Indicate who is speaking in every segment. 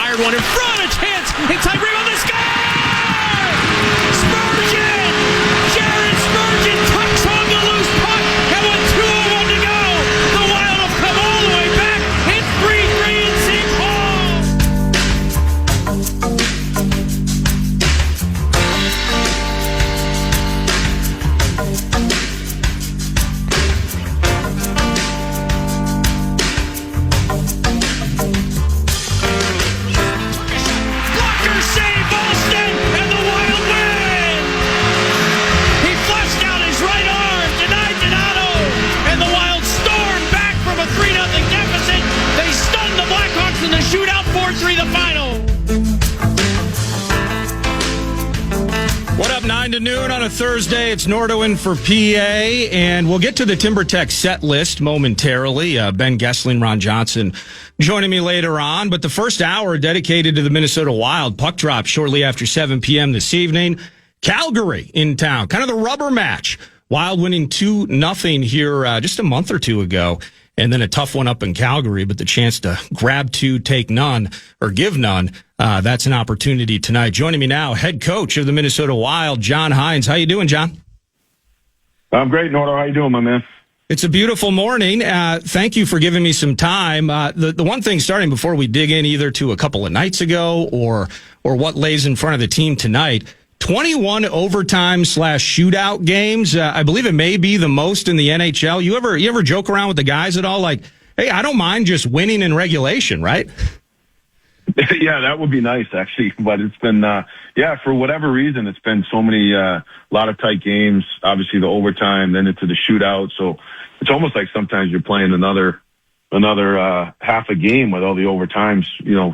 Speaker 1: fired one in front. A chance. Inside rebound. The score! Spurgeon! Jared Spurgeon tucks on the loose puck. And with 2:01 to go, the Wild have come all the way back. It's 3-3 in St. Paul. Blocker save Boston, and the Wild win. He flushed out his right arm, denied Donato, and the Wild stormed back from a 3-0 deficit. They stunned the Blackhawks in the shootout, 4-3 the final.
Speaker 2: What up, 9 to noon on a Thursday? It's Nordo in for PA, and we'll get to the TimberTech set list momentarily. Ben Gessling, Ron Johnson joining me later on, but the first hour dedicated to the Minnesota Wild. Puck drop shortly after 7 p.m. this evening. Calgary in town, kind of the rubber match. Wild winning 2-0 here just a month or two ago, and then a tough one up in Calgary, but the chance to grab two, take none, or give none. That's an opportunity tonight. Joining me now, head coach of the Minnesota Wild, John Hynes. How you doing, John?
Speaker 3: I'm great, Nordo. How you doing, my man?
Speaker 2: It's a beautiful morning. Thank you for giving me some time. The one thing starting before we dig in either to a couple of nights ago or what lays in front of the team tonight, 21 overtime/shootout games. I believe it may be the most in the NHL. You ever joke around with the guys at all? Like, hey, I don't mind just winning in regulation, right?
Speaker 3: Yeah, that would be nice, actually. But it's been, for whatever reason, it's been so many, lot of tight games. Obviously, the overtime, then into the shootout. So it's almost like sometimes you're playing another half a game with all the overtimes,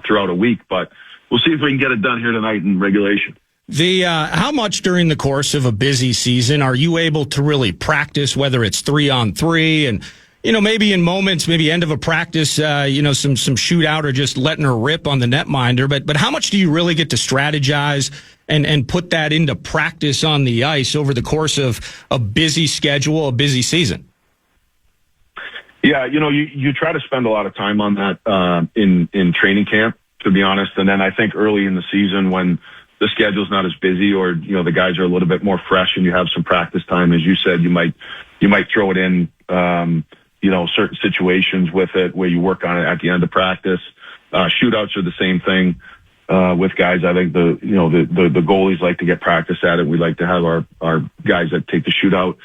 Speaker 3: throughout a week. But we'll see if we can get it done here tonight in regulation.
Speaker 2: How much during the course of a busy season are you able to really practice, whether it's 3-on-3 and, maybe in moments, maybe end of a practice, some shootout or just letting her rip on the netminder. But how much do you really get to strategize and put that into practice on the ice over the course of a busy schedule, a busy season?
Speaker 3: Yeah, you try to spend a lot of time on that in training camp, to be honest. And then I think early in the season when the schedule's not as busy or, the guys are a little bit more fresh and you have some practice time, as you said, you might throw it in, certain situations with it where you work on it at the end of practice. Shootouts are the same thing, with guys. I think the goalies like to get practice at it. We like to have our guys that take the shootout,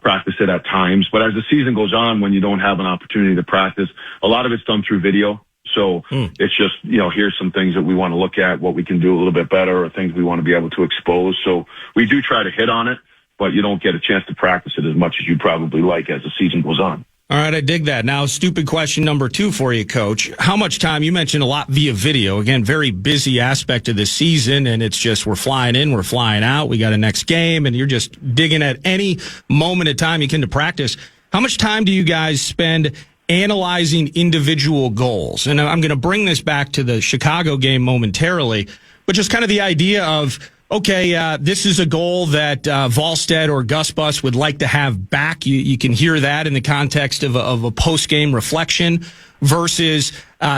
Speaker 3: practice it at times. But as the season goes on, when you don't have an opportunity to practice, a lot of it's done through video. So it's just, here's some things that we want to look at, what we can do a little bit better or things we want to be able to expose. So we do try to hit on it, but you don't get a chance to practice it as much as you probably like as the season goes on.
Speaker 2: All right, I dig that. Now, stupid question number 2 for you, Coach. How much time, you mentioned a lot via video. Again, very busy aspect of the season, and it's just we're flying in, we're flying out, we got a next game, and you're just digging at any moment of time you can to practice. How much time do you guys spend analyzing individual goals? And I'm going to bring this back to the Chicago game momentarily, but just kind of the idea of, okay, this is a goal that Volstead or Gus Bus would like to have back. You can hear that in the context of a post-game reflection versus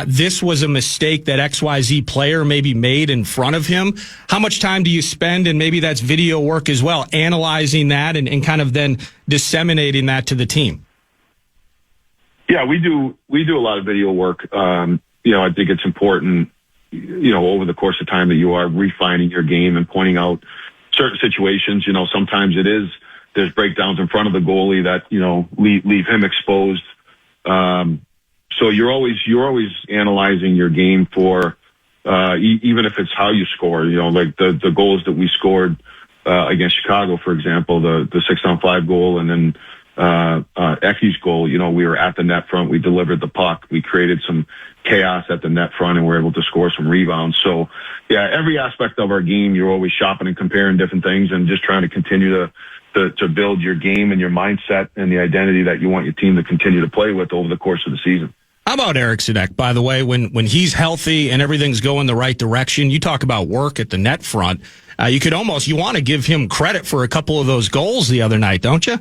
Speaker 2: this was a mistake that XYZ player maybe made in front of him. How much time do you spend, and maybe that's video work as well, analyzing that and kind of then disseminating that to the team?
Speaker 3: Yeah, we do a lot of video work. I think it's important, over the course of time that you are refining your game and pointing out certain situations. Sometimes there's breakdowns in front of the goalie that, leave him exposed. So you're always analyzing your game for, even if it's how you score, like the goals that we scored, against Chicago, for example, the 6-on-5 goal, and then, Ecky's goal, we were at the net front, we delivered the puck, we created some chaos at the net front, and we're able to score some rebounds. So, yeah, every aspect of our game, you're always shopping and comparing different things and just trying to continue to build your game and your mindset and the identity that you want your team to continue to play with over the course of the season.
Speaker 2: How about Eric Sedek, by the way, when he's healthy and everything's going the right direction? You talk about work at the net front. You want to give him credit for a couple of those goals the other night, don't you?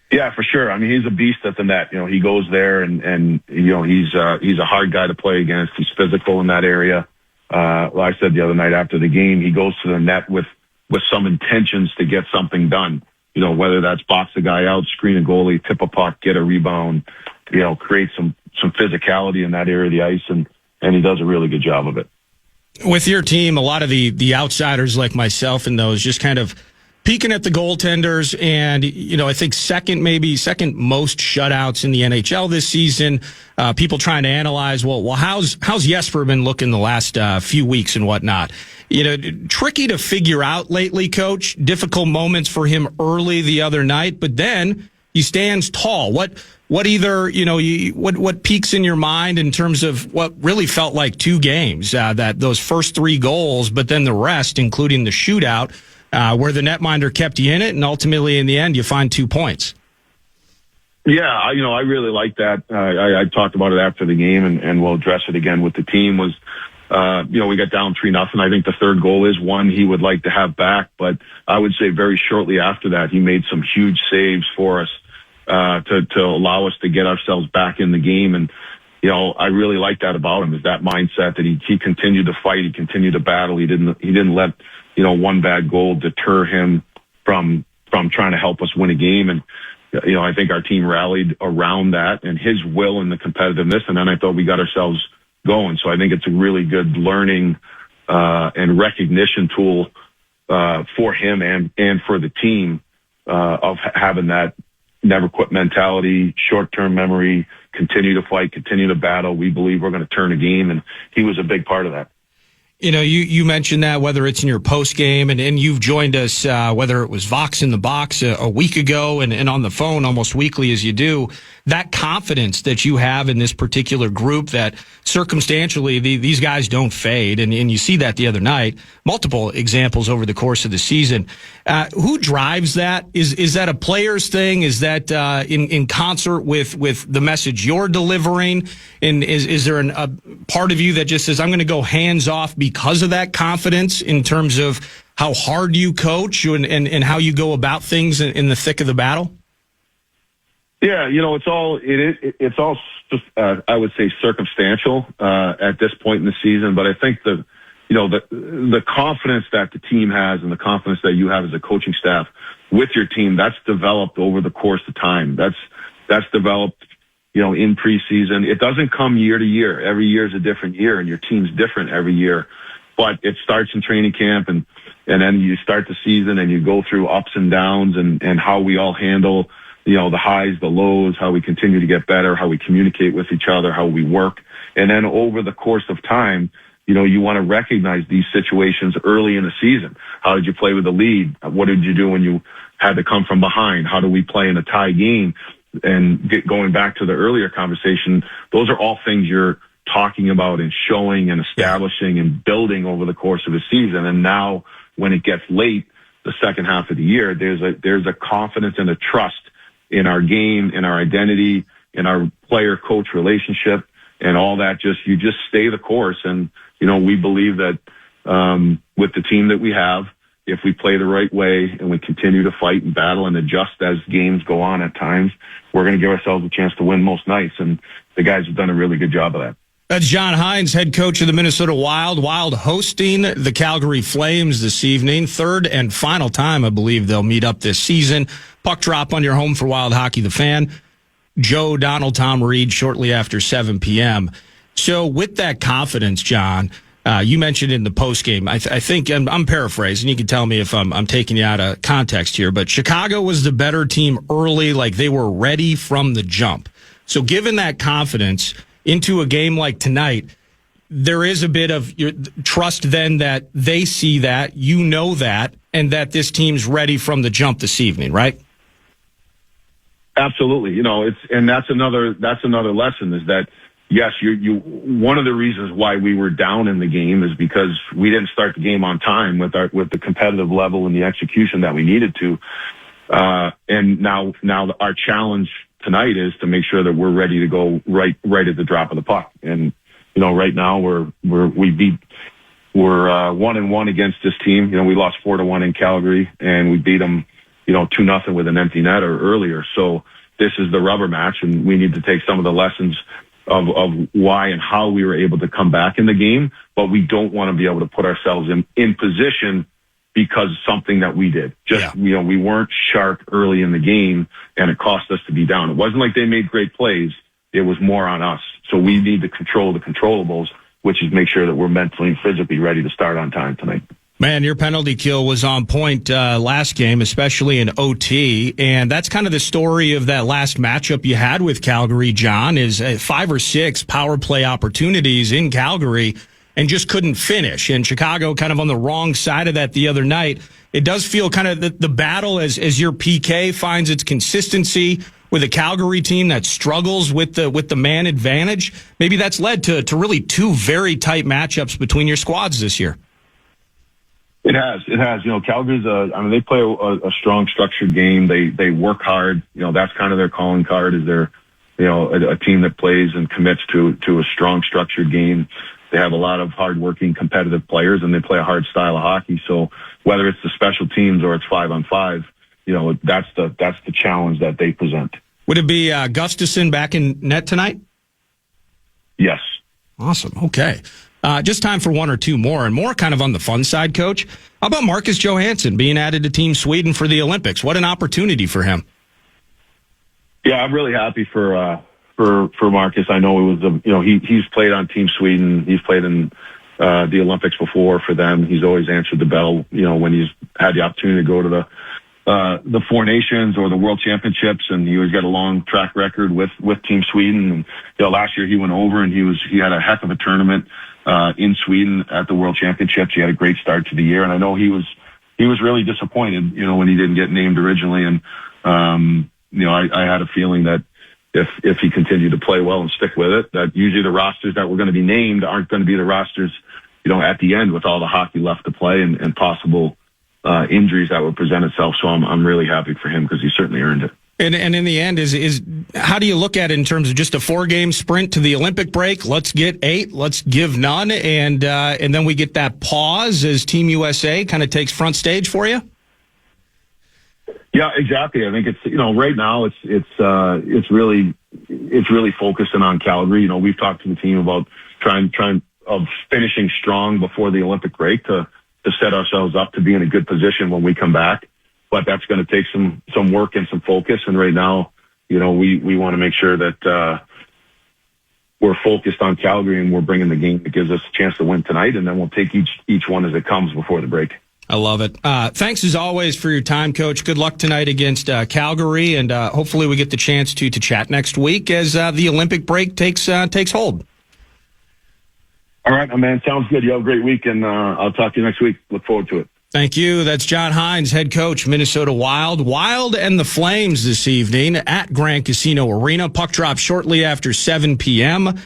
Speaker 3: Yeah, for sure. I mean, he's a beast at the net. He goes there and he's a hard guy to play against. He's physical in that area. Like I said the other night after the game, he goes to the net with some intentions to get something done. Whether that's box a guy out, screen a goalie, tip a puck, get a rebound, create some physicality in that area of the ice, and he does a really good job of it.
Speaker 2: With your team, a lot of the outsiders like myself and those just kind of peeking at the goaltenders, and I think second most shutouts in the NHL this season. People trying to analyze, well, how's Jesper been looking the last few weeks and whatnot. Tricky to figure out lately, Coach. Difficult moments for him early the other night, but then he stands tall. What peaks in your mind in terms of what really felt like two games, that those first three goals, but then the rest, including the shootout, where the netminder kept you in it, and ultimately in the end you find 2 points.
Speaker 3: Yeah, I really like that. I talked about it after the game, and we'll address it again with the team. Was we got down 3-0. I think the third goal is one he would like to have back, but I would say very shortly after that he made some huge saves for us to allow us to get ourselves back in the game. And I really like that about him, is that mindset that he continued to fight, he continued to battle. He didn't let one bad goal deter him from trying to help us win a game. And I think our team rallied around that and his will and the competitiveness. And then I thought we got ourselves going. So I think it's a really good learning and recognition tool for him and for the team of having that never quit mentality, short-term memory, continue to fight, continue to battle. We believe we're going to turn a game, and he was a big part of that.
Speaker 2: You mentioned that, whether it's in your post game, and you've joined us, whether it was Vox in the Box a week ago and on the phone almost weekly as you do, that confidence that you have in this particular group that circumstantially these guys don't fade. And you see that the other night, multiple examples over the course of the season. Who drives that? Is that a player's thing? Is that in concert with the message you're delivering? And is there a part of you that just says, I'm going to go hands off because of that confidence in terms of how hard you coach and how you go about things in the thick of the battle?
Speaker 3: Yeah, it's all I would say circumstantial at this point in the season. But I think the confidence that the team has and the confidence that you have as a coaching staff with your team, that's developed over the course of time. That's developed, in preseason. It doesn't come year to year. Every year is a different year, and your team's different every year. But it starts in training camp, and then you start the season, and you go through ups and downs, and how we all handle, the highs, the lows, how we continue to get better, how we communicate with each other, how we work. And then over the course of time, you want to recognize these situations early in the season. How did you play with the lead? What did you do when you had to come from behind? How do we play in a tie game? And going back to the earlier conversation, those are all things you're talking about and showing and establishing and building over the course of a season. And now when it gets late, the second half of the year, there's a confidence and a trust in our game, in our identity, in our player-coach relationship, and all that. You just stay the course. And, we believe that with the team that we have, if we play the right way and we continue to fight and battle and adjust as games go on at times, we're going to give ourselves a chance to win most nights. And the guys have done a really good job of that.
Speaker 2: That's John Hynes, head coach of the Minnesota Wild. Wild hosting the Calgary Flames this evening. Third and final time, I believe, they'll meet up this season. Puck drop on your home for Wild Hockey, the Fan. Joe Donald, Tom Reed, shortly after 7 p.m. So with that confidence, John, you mentioned in the postgame, I think, and I'm paraphrasing, you can tell me if I'm taking you out of context here, but Chicago was the better team early, like they were ready from the jump. So given that confidence into a game like tonight, there is a bit of your trust then that they see that, that, and that this team's ready from the jump this evening, right?
Speaker 3: Absolutely. That's another lesson, is that, yes, one of the reasons why we were down in the game is because we didn't start the game on time with the competitive level and the execution that we needed to. And now our challenge tonight is to make sure that we're ready to go right at the drop of the puck. And right now we're 1-1 against this team. We lost 4-1 in Calgary, and we beat them 2-0 with an empty net or earlier. So this is the rubber match, and we need to take some of the lessons of why and how we were able to come back in the game, but we don't want to be able to put ourselves in position because something that we did. We weren't sharp early in the game, and it cost us to be down. It wasn't like they made great plays. It was more on us. So we need to control the controllables, which is make sure that we're mentally and physically ready to start on time tonight.
Speaker 2: Man, your penalty kill was on point last game, especially in OT, and that's kind of the story of that last matchup you had with Calgary, John, is 5 or 6 power play opportunities in Calgary and just couldn't finish. And Chicago kind of on the wrong side of that the other night. It does feel kind of the battle as your PK finds its consistency with a Calgary team that struggles with the man advantage. Maybe that's led to really 2 very tight matchups between your squads this year.
Speaker 3: It has. Calgary's they play a strong, structured game. They work hard. That's kind of their calling card. Is they're, a team that plays and commits to a strong, structured game. They have a lot of hardworking, competitive players, and they play a hard style of hockey. So whether it's the special teams or it's 5-on-5, that's the challenge that they present. Would it be
Speaker 2: Gustafsson back in net tonight?
Speaker 3: Yes.
Speaker 2: Awesome. Okay. Just time for 1 or 2 more, and more kind of on the fun side, Coach. How about Marcus Johansson being added to Team Sweden for the Olympics? What an opportunity for him.
Speaker 3: Yeah, I'm really happy for Marcus. I know it was he's played on Team Sweden. He's played in the Olympics before for them. He's always answered the bell. When he's had the opportunity to go to the Four Nations or the World Championships, and he always got a long track record with Team Sweden. And last year he went over and he had a heck of a tournament in Sweden at the World Championships. He had a great start to the year, and I know he was really disappointed, when he didn't get named originally. And I had a feeling that if he continued to play well and stick with it, that usually the rosters that were going to be named aren't going to be the rosters, at the end with all the hockey left to play and possible injuries that would present itself. So I'm really happy for him because he certainly earned it.
Speaker 2: And in the end, is how do you look at it in terms of just a 4-game sprint to the Olympic break? Let's get 8, let's give none, and then we get that pause as Team USA kind of takes front stage for you.
Speaker 3: Yeah, exactly. I think it's right now it's really focusing on Calgary. We've talked to the team about trying of finishing strong before the Olympic break to set ourselves up to be in a good position when we come back. But that's going to take some work and some focus. And right now, we want to make sure that we're focused on Calgary and we're bringing the game that gives us a chance to win tonight. And then we'll take each one as it comes before the break.
Speaker 2: I love it. Thanks as always for your time, Coach. Good luck tonight against Calgary, and hopefully we get the chance to chat next week as the Olympic break takes hold.
Speaker 3: All right, my man. Sounds good. You have a great week, and I'll talk to you next week. Look forward to it.
Speaker 2: Thank you. That's John Hynes, head coach, Minnesota Wild. Wild and the Flames this evening at Grand Casino Arena. Puck drop shortly after 7 p.m.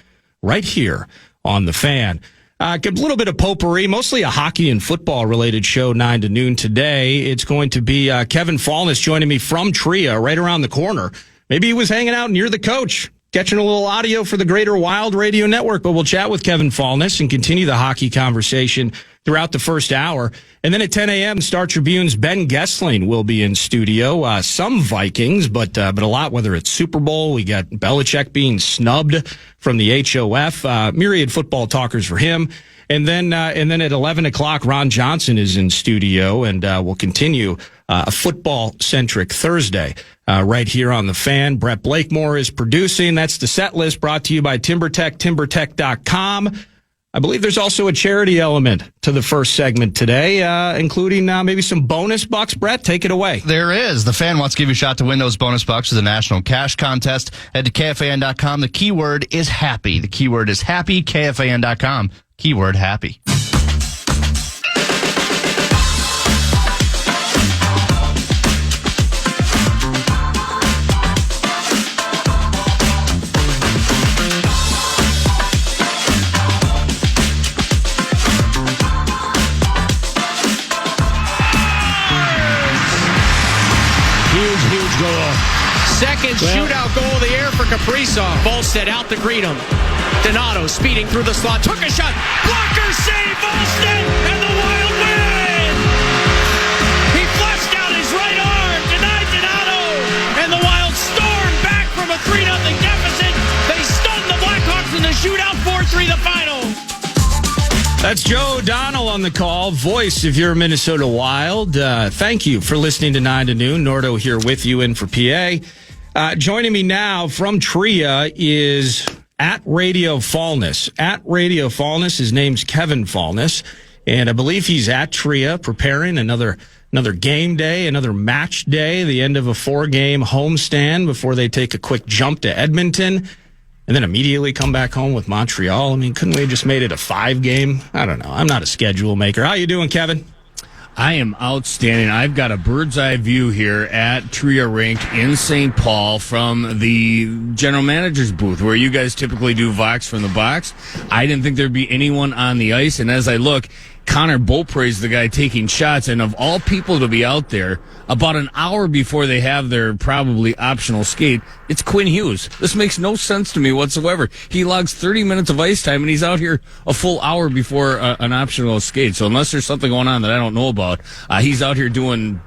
Speaker 2: right here on The Fan. A little bit of potpourri, mostly a hockey and football-related show, 9 to noon today. It's going to be Kevin Falness joining me from Tria right around the corner. Maybe he was hanging out near the coach, catching a little audio for the Greater Wild Radio Network. But we'll chat with Kevin Falness and continue the hockey conversation throughout the first hour. And then at 10 a.m., Star Tribune's Ben Gessling will be in studio. Some Vikings, but a lot, whether it's Super Bowl, we got Belichick being snubbed from the HOF, myriad football talkers for him. And then at 11 o'clock, Ron Johnson is in studio, and we'll continue a football-centric Thursday right here on The Fan. Brett Blakemore is producing. That's the set list brought to you by TimberTech, TimberTech.com. I believe there's also a charity element to the first segment today, including maybe some bonus bucks. Brett, take it away.
Speaker 4: There is. The Fan wants to give you a shot to win those bonus bucks for the National Cash Contest. Head to KFAN.com. The keyword is happy. The keyword is happy. KFAN.com. Keyword happy.
Speaker 1: Second shootout goal of the air for Kaprizov. Volstead out to greet him. Donato speeding through the slot. Took a shot. Blocker save. Volstead and the Wild win. He flushed out his right arm. 3-0 deficit. They stunned the Blackhawks in the shootout, 4-3 the final.
Speaker 2: That's Joe O'Donnell on the call, voice of your Minnesota Wild. Thank you for listening to 9 to Noon. Nordo here with you in for PA. Joining me now from Tria is at Radio Falness. At Radio Falness, his name's Kevin Falness, and I believe he's at Tria preparing another game day, another match day, the end of a 4-game homestand before they take a quick jump to Edmonton. And then immediately come back home with Montreal. I mean, couldn't we have just made it a 5-game? I don't know. I'm not a schedule maker. How you doing, Kevin?
Speaker 5: I am outstanding. I've got a bird's eye view here at Tria Rink in St. Paul from the general manager's booth, where you guys typically do Vox from the box. I didn't think there'd be anyone on the ice, and as I look, Connor Beaupre's the guy taking shots, and of all people to be out there about an hour before they have their probably optional skate, it's Quinn Hughes. This makes no sense to me whatsoever. He logs 30 minutes of ice time, and he's out here a full hour before an optional skate. So unless there's something going on that I don't know about, he's out here doing,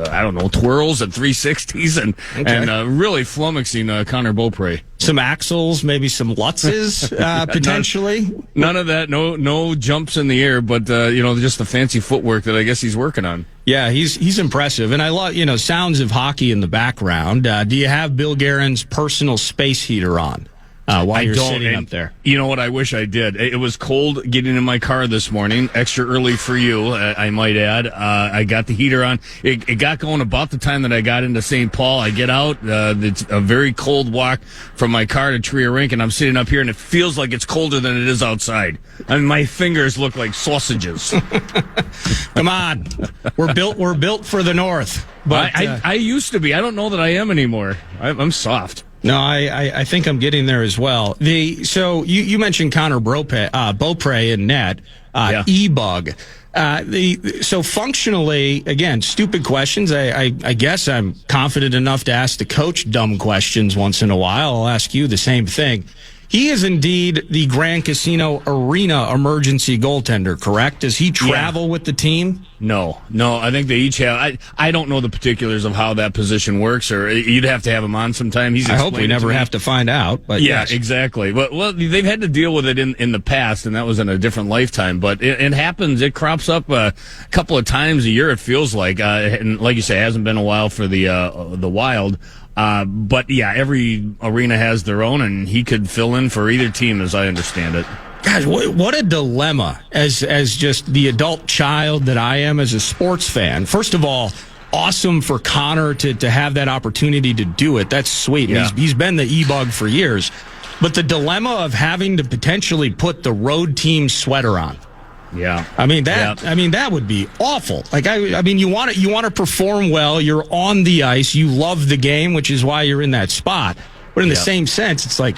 Speaker 5: I don't know, twirls and 360s and really flummoxing Connor Beaupre.
Speaker 2: Some axles, maybe some Lutzes, potentially.
Speaker 5: None of that. No jumps in the air, but just the fancy footwork that I guess he's working on.
Speaker 2: Yeah, he's impressive, and I love sounds of hockey in the background. Do you have Bill Guerin's personal space heater on while you're sitting up there?
Speaker 5: You know what? I wish I did. It was cold getting in my car this morning, extra early for you, I might add. I got the heater on. It got going about the time that I got into St. Paul. I get out. It's a very cold walk from my car to Tria Rink, and I'm sitting up here, and it feels like it's colder than it is outside. I mean, my fingers look like sausages.
Speaker 2: Come on, we're built for the North. But
Speaker 5: I used to be. I don't know that I am anymore. I'm soft.
Speaker 2: No, I think I'm getting there as well. So you mentioned Connor Beaupre in net, E-Bug. So functionally, again, stupid questions. I guess I'm confident enough to ask the coach dumb questions once in a while. I'll ask you the same thing. He is indeed the Grand Casino Arena emergency goaltender, correct? Does he travel with the team?
Speaker 5: No. I think they each have. I don't know the particulars of how that position works, or you'd have to have him on sometime.
Speaker 2: I hope we never have to find out. But
Speaker 5: yeah,
Speaker 2: yes.
Speaker 5: Exactly. Well, they've had to deal with it in the past, and that was in a different lifetime. But it happens. It crops up a couple of times a year. It feels like, and like you say, it hasn't been a while for the Wild. But yeah, every arena has their own, and he could fill in for either team, as I understand it.
Speaker 2: Guys, what a dilemma as just the adult child that I am as a sports fan. First of all, awesome for Connor to have that opportunity to do it. That's sweet. Yeah. He's been the E-Bug for years. But the dilemma of having to potentially put the road team sweater on.
Speaker 5: Yeah.
Speaker 2: I mean that would be awful. Like I mean you want to perform well, you're on the ice, you love the game, which is why you're in that spot. But in the same sense, it's like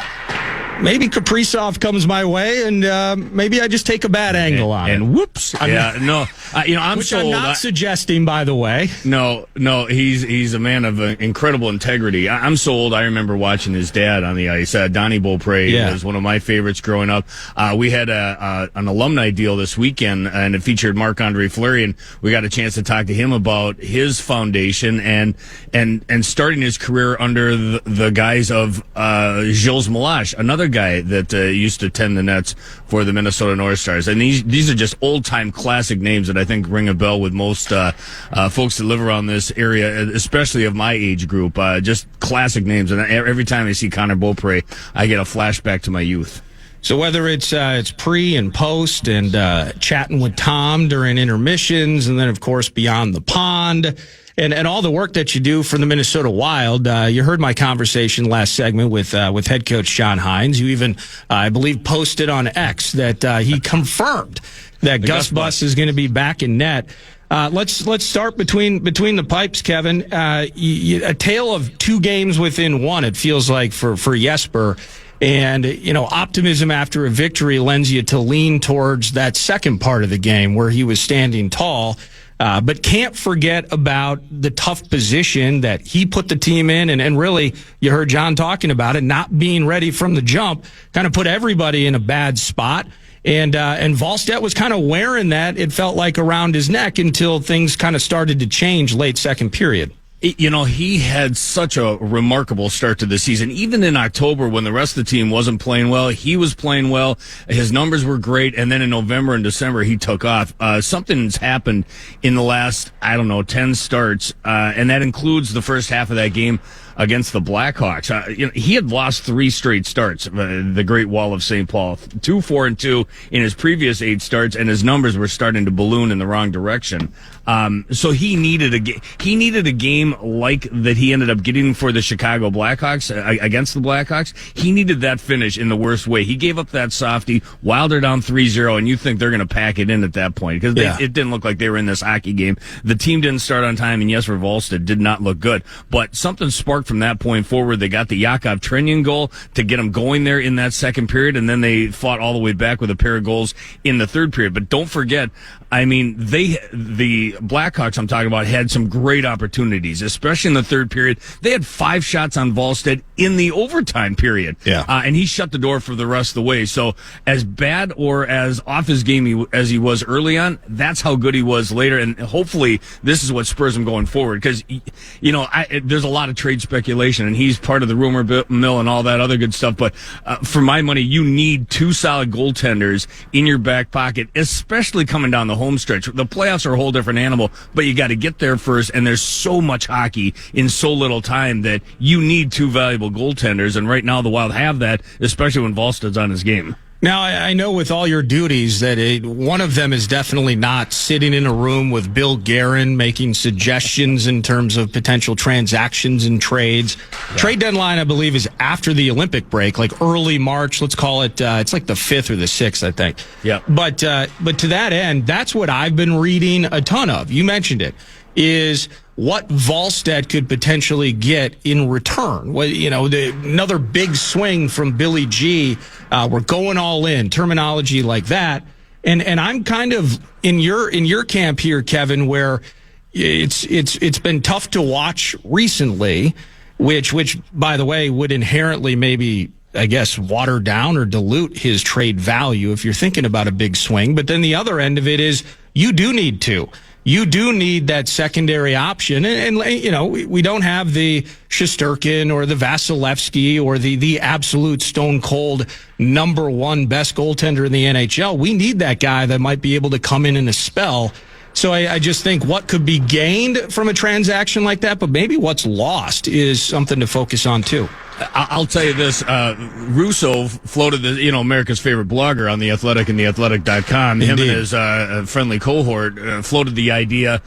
Speaker 2: maybe Kaprizov comes my way, and maybe I just take a bad angle on it.
Speaker 5: And whoops. I'm
Speaker 2: which
Speaker 5: sold.
Speaker 2: I'm not suggesting, by the way.
Speaker 5: No, he's a man of incredible integrity. I'm sold. I remember watching his dad on the ice. Donnie Beaupre was one of my favorites growing up. We had an alumni deal this weekend, and it featured Marc-Andre Fleury, and we got a chance to talk to him about his foundation and starting his career under the guise of Gilles Malache, another guy that used to tend the nets for the Minnesota North Stars. And these are just old-time classic names that I think ring a bell with most folks that live around this area, especially of my age group. Just classic names. And every time I see Connor Beaupre, I get a flashback to my youth.
Speaker 2: So whether it's pre and post and chatting with Tom during intermissions, and then, of course, beyond the pond, and all the work that you do for the Minnesota Wild, you heard my conversation last segment with head coach John Hynes. You even, I believe, posted on X that he confirmed that Gus Bus is going to be back in net. Let's start between the pipes, Kevin. A tale of 2 games within one, it feels like for Jesper. And, optimism after a victory lends you to lean towards that second part of the game where he was standing tall. But can't forget about the tough position that he put the team in. And really, you heard John talking about it, not being ready from the jump, kind of put everybody in a bad spot. And Wallstedt was kind of wearing that, it felt like, around his neck until things kind of started to change late second period.
Speaker 5: He had such a remarkable start to the season. Even in October, when the rest of the team wasn't playing well, he was playing well. His numbers were great. And then in November and December, he took off. Something's happened in the last, 10 starts, and that includes the first half of that game against the Blackhawks. He had lost 3 straight starts, the Great Wall of St. Paul, 2-4-2 in his previous 8 starts, and his numbers were starting to balloon in the wrong direction. So he needed a game like that he ended up getting for the Chicago Blackhawks against the Blackhawks. He needed that finish in the worst way. He gave up that softie while they're down 3-0, and you think they're going to pack it in at that point because it didn't look like they were in this hockey game. The team didn't start on time, and Jesper Wallstedt did not look good. But something sparked from that point forward. They got the Yakov Trenyan goal to get them going there in that second period, and then they fought all the way back with a pair of goals in the third period. But don't forget, the Blackhawks I'm talking about had some great opportunities, especially in the third period. They had 5 shots on Wallstedt in the overtime period. And he shut the door for the rest of the way. So as bad or as off his game as he was early on, that's how good he was later. And hopefully this is what spurs him going forward. Because, there's a lot of trade speculation, and he's part of the rumor mill and all that other good stuff. But for my money, you need 2 solid goaltenders in your back pocket, especially coming down the home stretch. The playoffs are a whole different animal, but you got to get there first, and there's so much hockey in so little time that you need 2 valuable goaltenders, and right now the Wild have that, especially when Wallstedt's on his game.
Speaker 2: Now, I know with all your duties that one of them is definitely not sitting in a room with Bill Guerin making suggestions in terms of potential transactions and trades. Yeah. Trade deadline, I believe, is after the Olympic break, like early March. Let's call it, it's like the 5th or the 6th, I think.
Speaker 5: Yeah.
Speaker 2: But to that end, that's what I've been reading a ton of. You mentioned it, is what Wallstedt could potentially get in return. Well, another big swing from Billy G. We're going all in, terminology like that. And I'm kind of in your camp here, Kevin, where it's been tough to watch recently, which by the way would inherently maybe, I guess, water down or dilute his trade value if you're thinking about a big swing. But then the other end of it is you do need to. You do need that secondary option. And we don't have the Shesterkin or the Vasilevsky or the absolute stone cold number 1 best goaltender in the NHL. We need that guy that might be able to come in a spell. So I just think what could be gained from a transaction like that, but maybe what's lost is something to focus on too.
Speaker 5: I'll tell you this, Russo floated America's favorite blogger on The Athletic and theathletic.com. Him and his friendly cohort floated the idea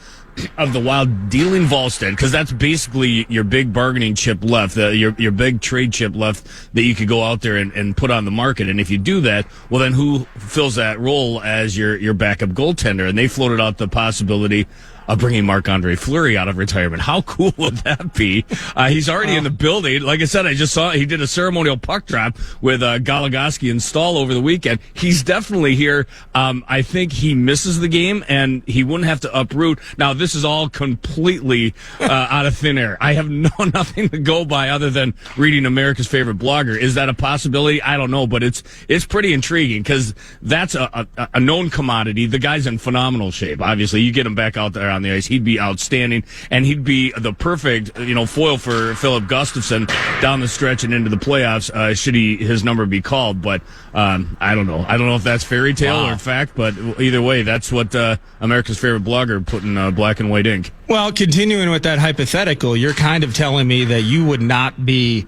Speaker 5: of the Wild dealing Wallstedt, because that's basically your big bargaining chip left, your big trade chip left that you could go out there and put on the market. And if you do that, well, then who fills that role as your backup goaltender? And they floated out the possibility of bringing Marc-Andre Fleury out of retirement. How cool would that be? He's already in the building. Like I said, I just saw he did a ceremonial puck drop with Goligoski and Stahl over the weekend. He's definitely here. I think he misses the game, and he wouldn't have to uproot. Now, this is all completely out of thin air. I have nothing to go by other than reading America's favorite blogger. Is that a possibility? I don't know, but it's pretty intriguing because that's a known commodity. The guy's in phenomenal shape. Obviously, you get him back out there on the ice, he'd be outstanding, and he'd be the perfect, foil for Philip Gustafsson down the stretch and into the playoffs, should his number be called. But I don't know. I don't know if that's fairy tale or fact, but either way, that's what America's favorite blogger put in black and white ink.
Speaker 2: Well, continuing with that hypothetical, you're kind of telling me that you would not be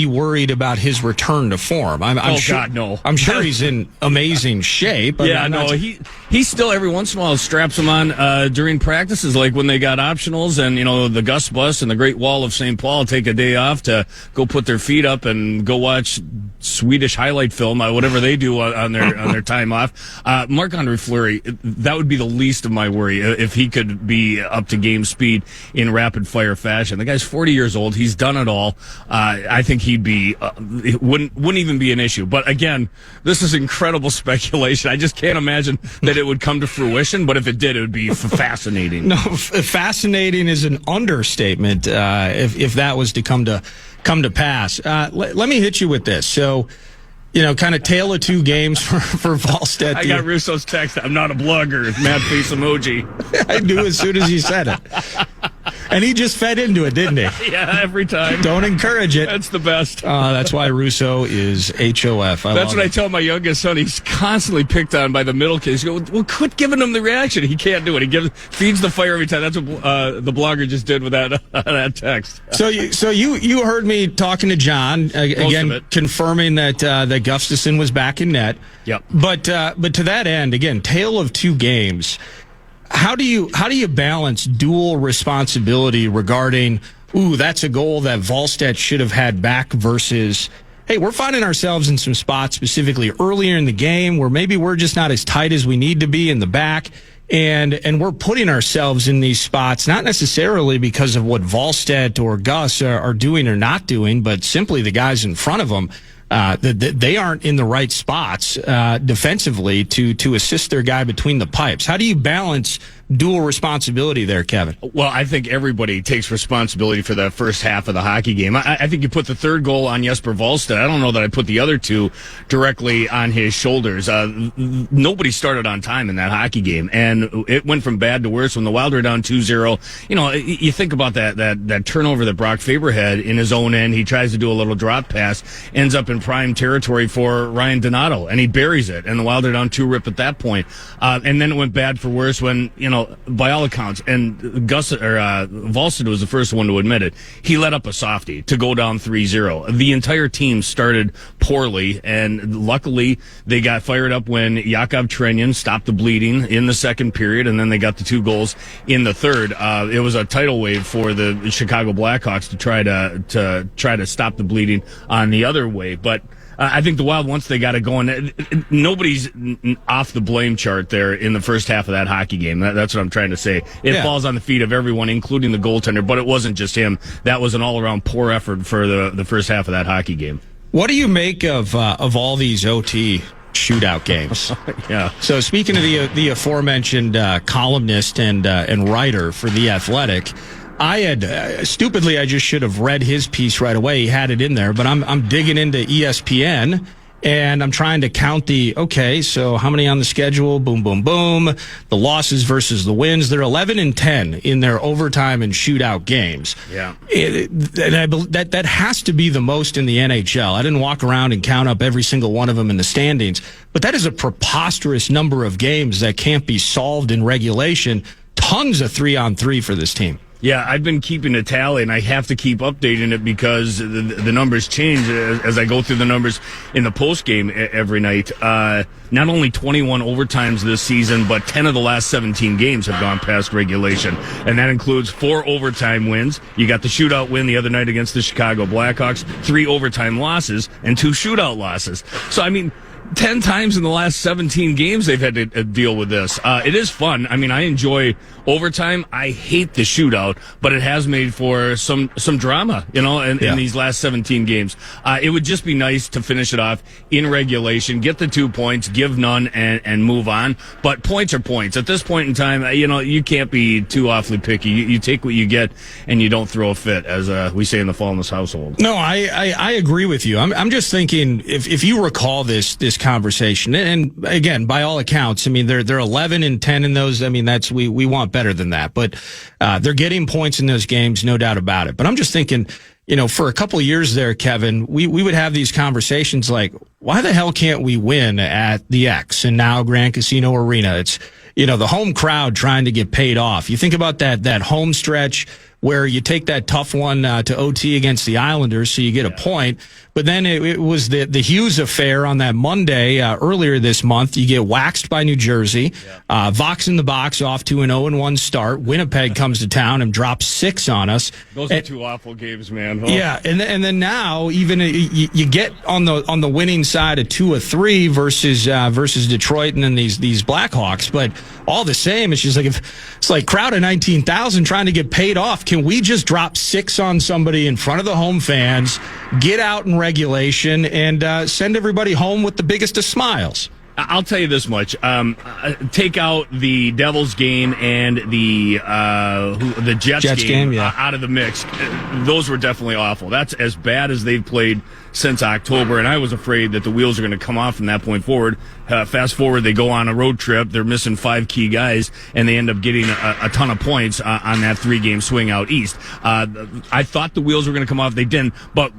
Speaker 2: worried about his return to form. I'm sure,
Speaker 5: God, no.
Speaker 2: I'm sure he's in amazing shape.
Speaker 5: He still every once in a while straps them on during practices, like when they got optionals and the Gus Bus and the Great Wall of St. Paul take a day off to go put their feet up and go watch Swedish highlight film, whatever they do on their time off. Marc-Andre Fleury, that would be the least of my worry if he could be up to game speed in rapid fire fashion. The guy's 40 years old. He's done it all. I think he'd be it wouldn't even be an issue. But again, this is incredible speculation. I just can't imagine that it would come to fruition. But if it did, it would be fascinating.
Speaker 2: No, fascinating is an understatement. If that was to come to pass, let me hit you with this. So, kind of tale of two games for Wallstedt.
Speaker 5: I got Russo's text. I'm not a blogger. Mad face emoji.
Speaker 2: I knew as soon as he said it. And he just fed into it, didn't he?
Speaker 5: Yeah, every time.
Speaker 2: Don't encourage it.
Speaker 5: That's the best.
Speaker 2: That's why Russo is HOF.
Speaker 5: That's what I tell my youngest son. He's constantly picked on by the middle kids. You go, well, quit giving him the reaction. He can't do it. He feeds the fire every time. That's what the blogger just did with that text.
Speaker 2: So you heard me talking to John again, confirming that Gustafson was back in net.
Speaker 5: Yep.
Speaker 2: But to that end, again, tale of two games. How do you balance dual responsibility regarding, that's a goal that Volstedt should have had back versus, hey, we're finding ourselves in some spots specifically earlier in the game where maybe we're just not as tight as we need to be in the back. And we're putting ourselves in these spots, not necessarily because of what Volstedt or Gus are doing or not doing, but simply the guys in front of them. They aren't in the right spots defensively to assist their guy between the pipes. How do you balance dual responsibility there, Kevin?
Speaker 5: Well, I think everybody takes responsibility for the first half of the hockey game. I think you put the third goal on Jesper Volstedt. I don't know that I put the other two directly on his shoulders. Nobody started on time in that hockey game, and it went from bad to worse when the Wild were down 2-0. You know, you think about that turnover that Brock Faber had in his own end. He tries to do a little drop pass, ends up in prime territory for Ryan Donato, and he buries it, and the Wild are down 2-rip at that point. And then it went bad for worse when, by all accounts, and Volstedt was the first one to admit it, he let up a softie to go down 3-0. The entire team started poorly, and luckily they got fired up when Yakov Trenyan stopped the bleeding in the second period, and then they got the 2 goals in the third. It was a tidal wave for the Chicago Blackhawks to try to stop the bleeding on the other way, but I think the Wild, once they got it going, nobody's off the blame chart there in the first half of that hockey game. That's what I'm trying to say. It falls on the feet of everyone, including the goaltender, but it wasn't just him. That was an all-around poor effort for the first half of that hockey game.
Speaker 2: What do you make of all these OT shootout games?
Speaker 5: Yeah.
Speaker 2: So speaking of the aforementioned columnist and writer for The Athletic, I had stupidly, I just should have read his piece right away. He had it in there, but I'm digging into ESPN and I'm trying to count so how many on the schedule? Boom, boom, boom. The losses versus the wins. They're 11-10 in their overtime and shootout games.
Speaker 5: Yeah.
Speaker 2: That has to be the most in the NHL. I didn't walk around and count up every single one of them in the standings, but that is a preposterous number of games that can't be solved in regulation. Tons of 3-on-3 for this team.
Speaker 5: Yeah, I've been keeping a tally, and I have to keep updating it because the numbers change as I go through the numbers in the postgame every night. Not only 21 overtimes this season, but 10 of the last 17 games have gone past regulation, and that includes 4 overtime wins. You got the shootout win the other night against the Chicago Blackhawks, 3 overtime losses, and 2 shootout losses. So, 10 times in the last 17 games they've had to deal with this. It is fun. I enjoy overtime. I hate the shootout, but it has made for some drama, in these last 17 games. It would just be nice to finish it off in regulation, get the 2 points, give none, and move on. But points are points. At this point in time, you can't be too awfully picky. You take what you get, and you don't throw a fit, as we say in the Falness household.
Speaker 2: No, I agree with you. I'm just thinking, if you recall this conversation, and again, by all accounts, they're 11-10 in those. That's we want better than that, but they're getting points in those games, no doubt about it. But I'm just thinking, for a couple of years there, Kevin, we would have these conversations like, why the hell can't we win at the X and now Grand Casino Arena? It's the home crowd trying to get paid off. You think about that home stretch where you take that tough one to OT against the Islanders, so you get a point. But then it was the Hughes affair on that Monday earlier this month. You get waxed by New Jersey. Vox in the box off to an 0-1 start. Winnipeg comes to town and drops 6 on us.
Speaker 5: Those are 2 awful games, man. Oh.
Speaker 2: Yeah, and then now even you get on the winning side of 2 of 3 versus Detroit and then these Blackhawks. But all the same, it's just like it's like crowd of 19,000 trying to get paid off. Can we just drop 6 on somebody in front of the home fans, get out in regulation, and send everybody home with the biggest of smiles?
Speaker 5: I'll tell you this much. Take out the Devils game and the Jets game out of the mix. Those were definitely awful. That's as bad as they've played since October, and I was afraid that the wheels are going to come off from that point forward. Fast forward, they go on a road trip. They're missing 5 key guys, and they end up getting a ton of points on that 3-game swing out east. I thought the wheels were going to come off. They didn't, but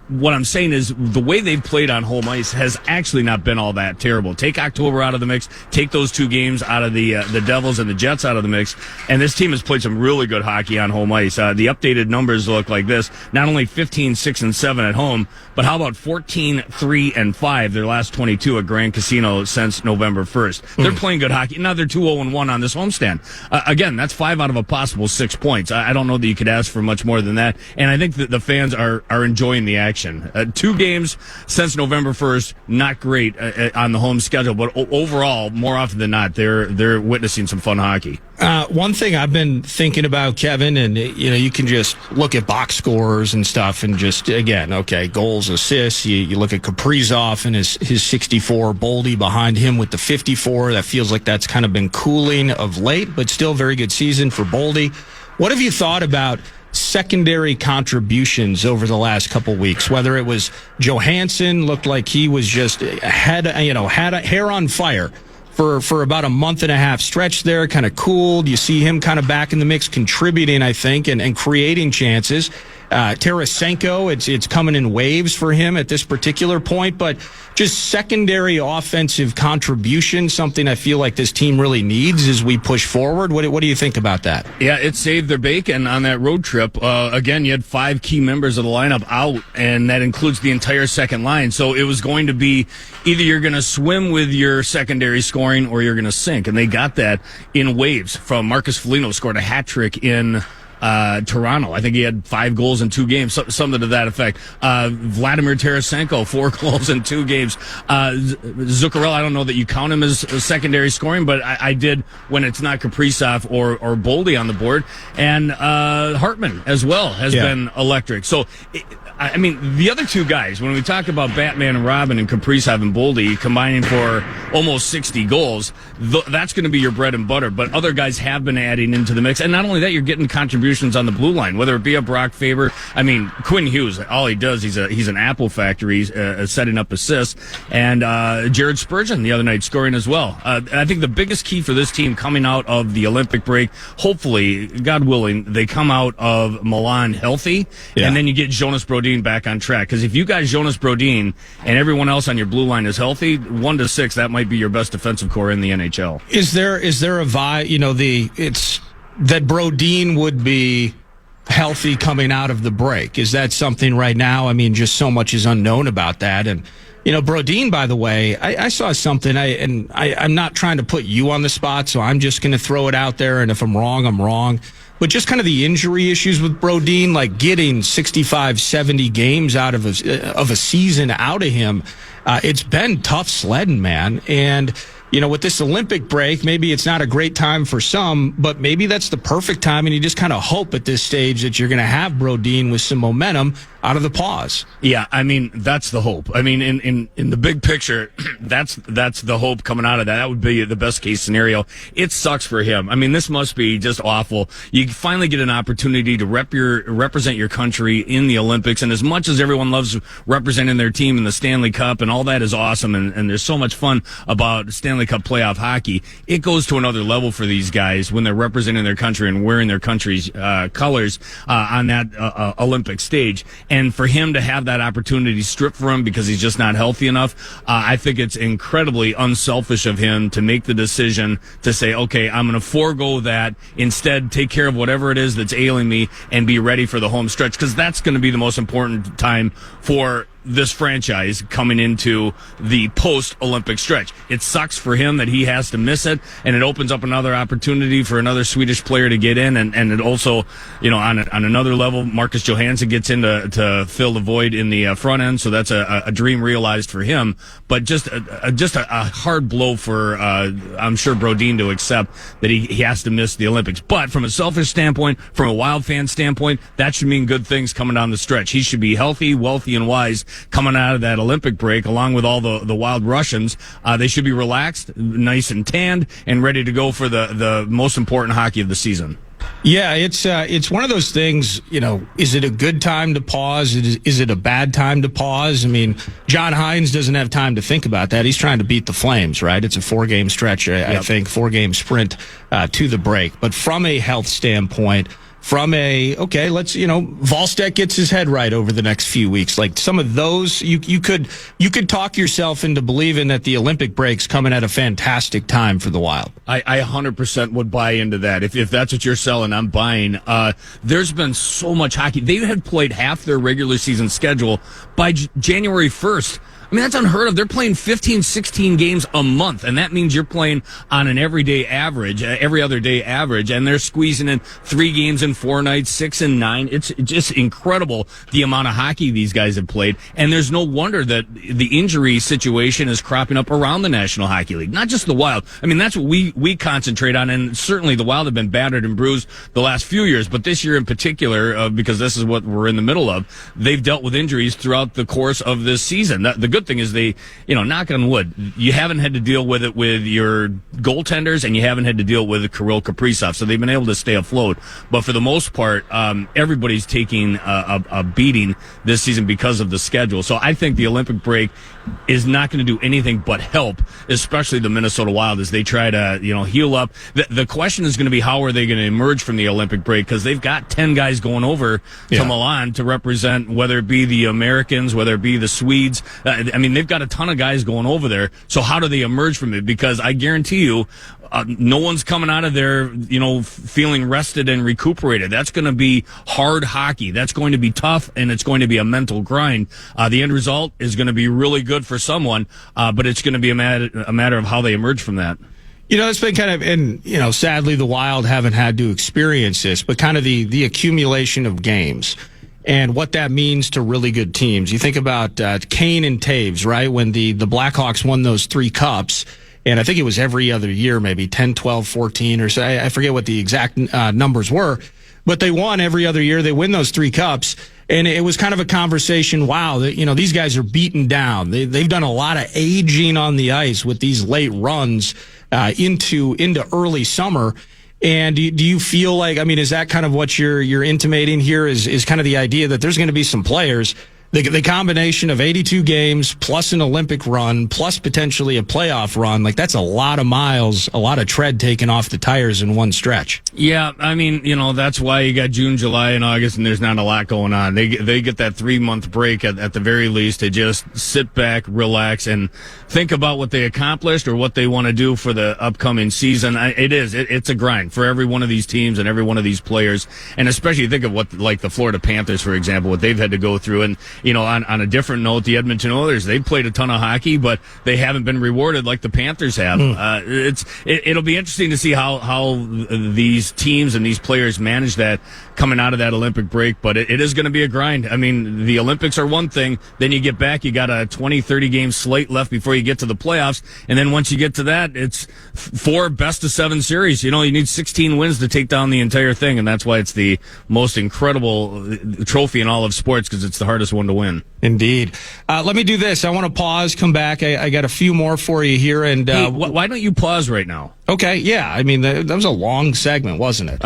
Speaker 5: what I'm saying is the way they've played on home ice has actually not been all that terrible. Take October out of the mix, take those 2 games out of the Devils and the Jets out of the mix, and this team has played some really good hockey on home ice. The updated numbers look like this: not only 15-6-7 at home, but how about 14-3-5 their last 22 at Grand Casino since November 1st. They're playing good hockey. Now they're 2-0-1 on this homestand. Again, that's 5 out of a possible 6 points. I don't know that you could ask for much more than that, and I think that the fans are enjoying the action. 2 games since November 1st, not great on the home schedule, but overall, more often than not, they're witnessing some fun hockey.
Speaker 2: One thing I've been thinking about, Kevin, and you can just look at box scores and stuff, and just again, okay, goals, assists. You look at Kaprizov and his 64, Boldy behind him with the 54. That feels like that's kind of been cooling of late, but still very good season for Boldy. What have you thought about secondary contributions over the last couple weeks? Whether it was Johansson, looked like he was just had a hair on fire for about a month and a half stretch there, kind of cooled. You see him kind of back in the mix, contributing, I think, and creating chances. Tarasenko, it's coming in waves for him at this particular point, but just secondary offensive contribution, something I feel like this team really needs as we push forward. What do you think about that?
Speaker 5: Yeah, it saved their bacon on that road trip. Again, you had 5 key members of the lineup out, and that includes the entire second line. So it was going to be either you're going to swim with your secondary scoring or you're going to sink, and they got that in waves. From Marcus Foligno, scored a hat trick in Toronto. I think he had 5 goals in 2 games, something to that effect. Vladimir Tarasenko, 4 goals in 2 games. Zuccarello, I don't know that you count him as secondary scoring, but I did when it's not Kaprizov or Boldy on the board. And Hartman as well has been electric. So, I mean, the other 2 guys, when we talk about Batman and Robin and Kaprizov and Boldy combining for almost 60 goals, that's going to be your bread and butter. But other guys have been adding into the mix. And not only that, you're getting contributions on the blue line, whether it be a Brock Faber. I mean, Quinn Hughes, all he does, he's an apple factory, setting up assists. And Jared Spurgeon the other night scoring as well. I think the biggest key for this team coming out of the Olympic break, hopefully, God willing, they come out of Milan healthy, and then you get Jonas Brodin back on track. Because if you got Jonas Brodin and everyone else on your blue line is healthy, 1-6, that might be your best defensive core in the NHL.
Speaker 2: Is there a vibe? It's that Brodin would be healthy coming out of the break. Is that something right now? I mean, just so much is unknown about that. And Brodin, by the way, I saw something. I'm not trying to put you on the spot, so I'm just going to throw it out there. And if I'm wrong, I'm wrong. But just kind of the injury issues with Brodin, like getting 65, 70 games out of a season out of him, it's been tough sledding, man. And with this Olympic break, maybe it's not a great time for some, but maybe that's the perfect time, and you just kind of hope at this stage that you're going to have Brodin with some momentum out of the pause.
Speaker 5: Yeah, I mean, that's the hope. I mean, in the big picture, that's the hope coming out of that. That would be the best case scenario. It sucks for him. I mean, this must be just awful. You finally get an opportunity to represent your country in the Olympics, and as much as everyone loves representing their team in the Stanley Cup, and all that is awesome, and there's so much fun about Stanley Cup playoff hockey, it goes to another level for these guys when they're representing their country and wearing their country's colors on that Olympic stage. And for him to have that opportunity stripped from him because he's just not healthy enough, I think it's incredibly unselfish of him to make the decision to say, okay, I'm going to forego that, instead take care of whatever it is that's ailing me and be ready for the home stretch, because that's going to be the most important time for this franchise coming into the post-Olympic stretch. It sucks for him that he has to miss it, and it opens up another opportunity for another Swedish player to get in, and it also, on another level, Marcus Johansson gets in to fill the void in the front end, so that's a dream realized for him. But just a hard blow for, I'm sure, Brodin to accept that he has to miss the Olympics. But from a selfish standpoint, from a Wild fan standpoint, that should mean good things coming down the stretch. He should be healthy, wealthy, and wise coming out of that Olympic break, along with all the Wild Russians. They should be relaxed, nice and tanned, and ready to go for the most important hockey of the season.
Speaker 2: Yeah, it's one of those things, is it a good time to pause? Is it a bad time to pause? I mean, John Hynes doesn't have time to think about that. He's trying to beat the Flames, right? It's a 4-game stretch, I think, 4-game sprint to the break. But from a health standpoint, Volstek gets his head right over the next few weeks. Like some of those, you could talk yourself into believing that the Olympic break's coming at a fantastic time for the Wild.
Speaker 5: I 100% would buy into that. If that's what you're selling, I'm buying. There's been so much hockey. They had played half their regular season schedule by January 1st. I mean, that's unheard of. They're playing 15, 16 games a month, and that means you're playing on an every other day average, and they're squeezing in 3 games in 4 nights, 6 and 9. It's just incredible the amount of hockey these guys have played, and there's no wonder that the injury situation is cropping up around the National Hockey League, not just the Wild. I mean, that's what we concentrate on, and certainly the Wild have been battered and bruised the last few years, but this year in particular, because this is what we're in the middle of, they've dealt with injuries throughout the course of this season. The good thing is they, knock on wood, you haven't had to deal with it with your goaltenders, and you haven't had to deal with Kirill Kaprizov, so they've been able to stay afloat. But for the most part, everybody's taking a beating this season because of the schedule. So I think the Olympic break is not going to do anything but help, especially the Minnesota Wild as they try to, heal up. The question is going to be, how are they going to emerge from the Olympic break? Because they've got 10 guys going over to Milan to represent, whether it be the Americans, whether it be the Swedes. They've got a ton of guys going over there. So how do they emerge from it? Because I guarantee you, no one's coming out of there, feeling rested and recuperated. That's going to be hard hockey. That's going to be tough, and it's going to be a mental grind. The end result is going to be really good for someone, but it's going to be a matter of how they emerge from that.
Speaker 2: It's been kind of, and, sadly the Wild haven't had to experience this, but kind of the accumulation of games and what that means to really good teams. You think about Kane and Taves, right? When the Blackhawks won those 3 cups, and I think it was every other year, maybe 10, 12, 14, or so. I forget what the exact numbers were, but they won every other year. They win those 3 cups, and it was kind of a conversation. Wow, these guys are beaten down. They've done a lot of aging on the ice with these late runs into early summer. And do you feel like, is that kind of what you're intimating here is kind of the idea that there's going to be some players, the combination of 82 games plus an Olympic run plus potentially a playoff run, like that's a lot of miles, a lot of tread taken off the tires in one stretch.
Speaker 5: Yeah, that's why you got June, July, and August, and there's not a lot going on. They get that 3-month break at the very least to just sit back, relax, and think about what they accomplished or what they want to do for the upcoming season. It's a grind for every one of these teams and every one of these players, and especially think of what, like the Florida Panthers, for example, what they've had to go through. And on a different note, the Edmonton Oilers, they've played a ton of hockey, but they haven't been rewarded like the Panthers have. It'll be interesting to see how these teams and these players manage that coming out of that Olympic break, but it is going to be a grind. The Olympics are one thing, then you get back, you got a 20, 30 game slate left before you get to the playoffs, and then once you get to that, it's 4 best-of-7 series. You need 16 wins to take down the entire thing, and that's why it's the most incredible trophy in all of sports, because it's the hardest one to win.
Speaker 2: Indeed. Let me do this. I want to pause, come back. I got a few more for you here. And
Speaker 5: hey, why don't you pause right now?
Speaker 2: Okay, yeah. That was a long segment, wasn't it?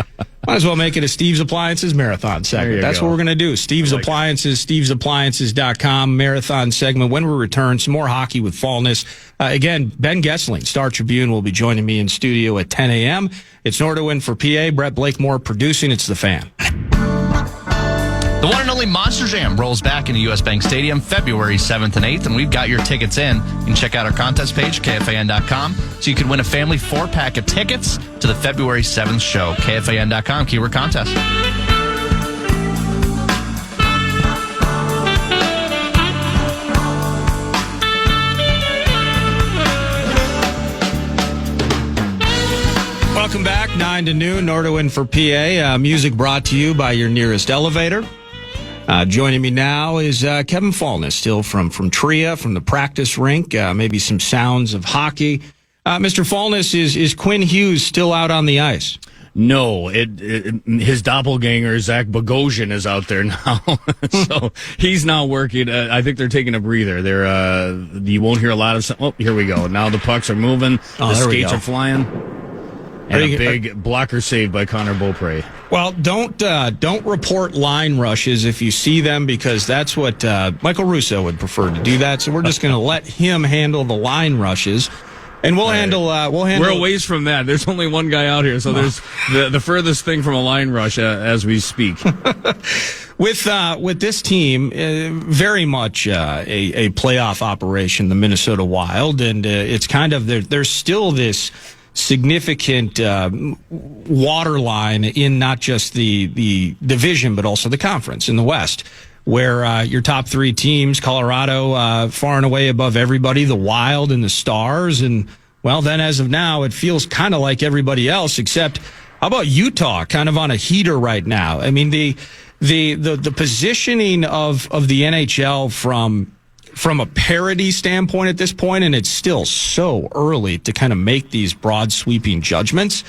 Speaker 2: Might as well make it a Steve's Appliances marathon segment. That's what we're going to do. Steve's Appliances, stevesappliances.com, marathon segment. When we return, some more hockey with Falness. Again, Ben Gessling, Star Tribune, will be joining me in studio at 10 a.m. It's Nordo in for PA. Brett Blakemore producing. It's The Fan.
Speaker 4: The one and only Monster Jam rolls back into U.S. Bank Stadium February 7th and 8th, and we've got your tickets in. You can check out our contest page, KFAN.com, so you could win a family 4-pack of tickets to the February 7th show. KFAN.com, keyword contest.
Speaker 2: Welcome back, 9 to noon, Nordo in for PA. Music brought to you by your nearest elevator. Joining me now is Kevin Falness, still from Tria, from the practice rink, maybe some sounds of hockey. Mr. Falness, is Quinn Hughes still out on the ice?
Speaker 5: No, his doppelganger, Zach Bogosian, is out there now. So he's now working. I think they're taking a breather. You won't hear a lot of... Oh, here we go. Now the pucks are moving. The skates are flying. And a big blocker save by Connor Beaupre.
Speaker 2: Well, don't report line rushes if you see them, because that's what Michael Russo would prefer to do that. So we're just going to let him handle the line rushes. And we'll handle.
Speaker 5: We're a ways from that. There's only one guy out here, so there's the furthest thing from a line rush as we speak.
Speaker 2: With this team, very much a playoff operation, the Minnesota Wild, and it's kind of there's still this significant waterline in not just the division but also the conference in the West, where your top three teams, Colorado far and away above everybody, the Wild and the Stars, and well, then as of now, it feels kind of like everybody else, except how about Utah, kind of on a heater right now? I mean, the positioning of the NHL from a parity standpoint at this point, and it's still so early to kind of make these broad sweeping judgments,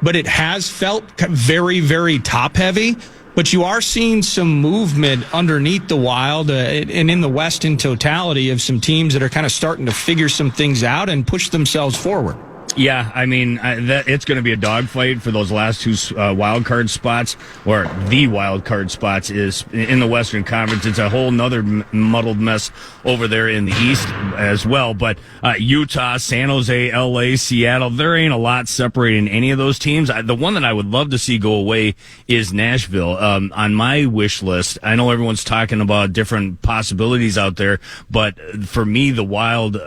Speaker 2: but it has felt very, very top heavy. But you are seeing some movement underneath the Wild and in the West in totality of some teams that are kind of starting to figure some things out and push themselves forward.
Speaker 5: Yeah, I mean, it's going to be a dogfight for those last two wild card spots, or the wild card spots is in the Western Conference. It's a whole nother muddled mess over there in the East as well. But Utah, San Jose, LA, Seattle, there ain't a lot separating any of those teams. The one that I would love to see go away is Nashville. On my wish list, I know everyone's talking about different possibilities out there, but for me, the Wild,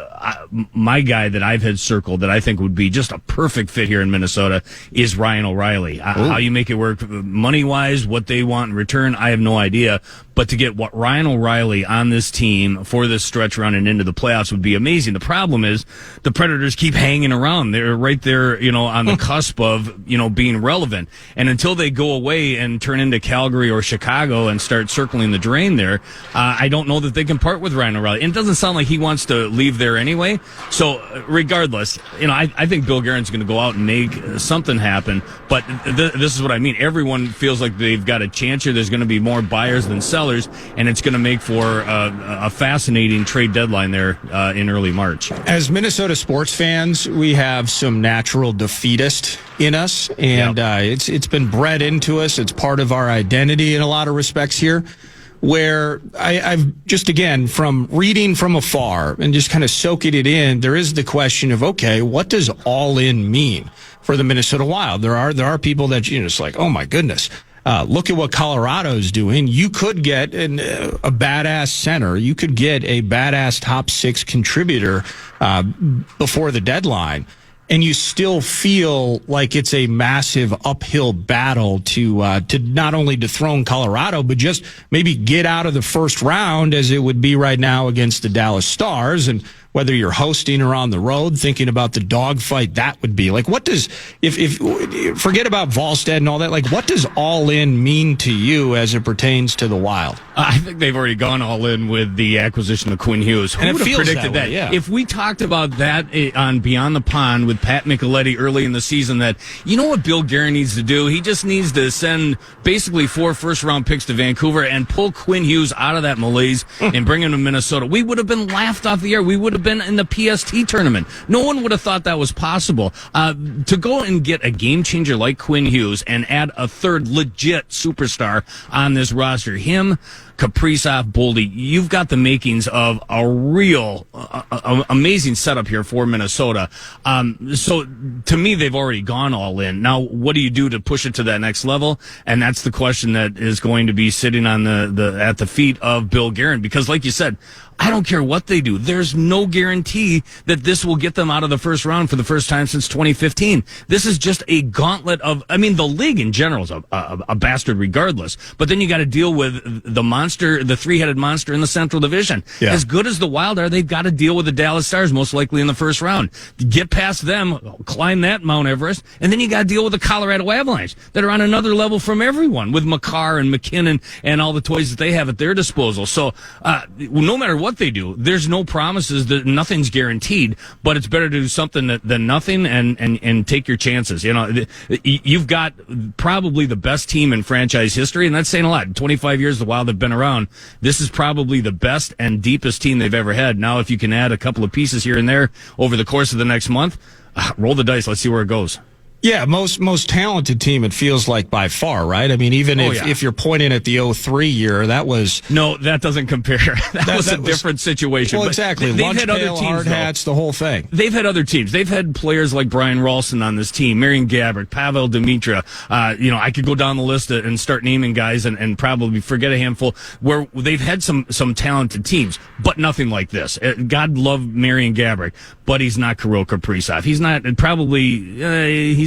Speaker 5: my guy that I've had circled that I think would be just a perfect fit here in Minnesota is Ryan O'Reilly. How you make it work money-wise, what they want in return, I have no idea. But to get Ryan O'Reilly on this team for this stretch run and into the playoffs would be amazing. The problem is the Predators keep hanging around. They're right there, on the cusp of, being relevant. And until they go away and turn into Calgary or Chicago and start circling the drain there, I don't know that they can part with Ryan O'Reilly. And it doesn't sound like he wants to leave there anyway. So regardless, I think Bill Guerin's going to go out and make something happen. But this is what I mean. Everyone feels like they've got a chance here. There's going to be more buyers than sellers. And it's going to make for a fascinating trade deadline there in early March.
Speaker 2: As Minnesota sports fans, we have some natural defeatist in us, and it's been bred into us. It's part of our identity in a lot of respects here, where I've just, again, from reading from afar and just kind of soaking it in, there is the question of, okay, what does all in mean for the Minnesota Wild? There are people that just like, oh my goodness. Look at what Colorado's doing. You could get a badass center. You could get a badass top six contributor before the deadline, and you still feel like it's a massive uphill battle to not only dethrone Colorado, but just maybe get out of the first round, as it would be right now against the Dallas Stars. And whether you're hosting or on the road, thinking about the dogfight that would be. Like, what does, if forget about Volstead and all that, like, what does all in mean to you as it pertains to the Wild?
Speaker 5: I think they've already gone all in with the acquisition of Quinn Hughes. Who would have predicted that?
Speaker 2: Yeah.
Speaker 5: If we talked about that on Beyond the Pond with Pat Micheletti early in the season, that, what Bill Guerin needs to do? He just needs to send basically 4 first-round picks to Vancouver and pull Quinn Hughes out of that malaise and bring him to Minnesota. We would have been laughed off the air. We would have been in the PST tournament. No one would have thought that was possible. To go and get a game changer like Quinn Hughes and add a third legit superstar on this roster, him, Kaprizov, Boldy, you've got the makings of a real amazing setup here for Minnesota. So to me, they've already gone all in. Now, what do you do to push it to that next level? And that's the question that is going to be sitting on at the feet of Bill Guerin, because like you said, I don't care what they do. There's no guarantee that this will get them out of the first round for the first time since 2015. This is just a gauntlet of, the league in general is a bastard regardless. But then you got to deal with the monster, the three-headed monster in the Central Division. Yeah. As good as the Wild are, they've got to deal with the Dallas Stars, most likely in the first round. Get past them, climb that Mount Everest, and then you got to deal with the Colorado Avalanche that are on another level from everyone, with Makar and McKinnon and all the toys that they have at their disposal. So no matter what what they do. There's no promises. That nothing's guaranteed, but it's better to do something than nothing and take your chances. You've got probably the best team in franchise history, and that's saying a lot. 25 years the Wild have been around. This is probably the best and deepest team they've ever had. Now, if you can add a couple of pieces here and there over the course of the next month, roll the dice. Let's see where it goes.
Speaker 2: Yeah, most talented team, it feels like, by far, right? I mean, even if you're pointing at the 2003 year, that was...
Speaker 5: No, that doesn't compare. That was a different situation.
Speaker 2: Well, exactly. Lunch pail, hard hats, the whole thing.
Speaker 5: They've had other teams. They've had players like Brian Ralston on this team, Marian Gaborik, Pavel Dimitra. I could go down the list and start naming guys and probably forget a handful where they've had some talented teams, but nothing like this. God love Marian Gaborik, but he's not Kirill Kaprizov. He's not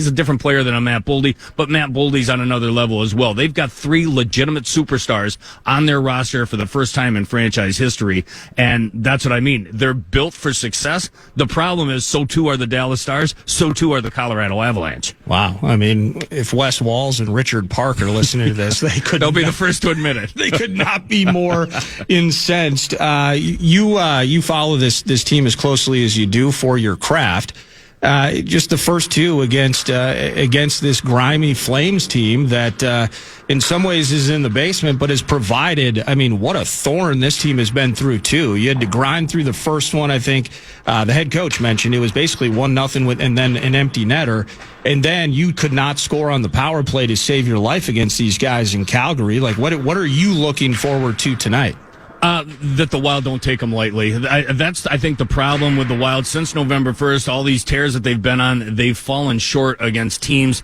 Speaker 5: he's a different player than a Matt Boldy, but Matt Boldy's on another level as well. They've got 3 legitimate superstars on their roster for the first time in franchise history, and that's what I mean. They're built for success. The problem is, so too are the Dallas Stars, so too are the Colorado Avalanche.
Speaker 2: Wow. I mean, if Wes Walz and Richard Park are listening to this, they'll
Speaker 5: be the first to admit it.
Speaker 2: They could not be more incensed. You follow this team as closely as you do for your craft. Just the first 2 against this grimy Flames team that in some ways is in the basement, but has provided. I mean, what a thorn this team has been through too. You had to grind through the first one. I think the head coach mentioned it was basically 1-0 and then an empty netter, and then you could not score on the power play to save your life against these guys in Calgary. Like, what are you looking forward to tonight?
Speaker 5: That the Wild don't take them lightly. That's, I think, the problem with the Wild. Since November 1st, all these tears that they've been on, they've fallen short against teams,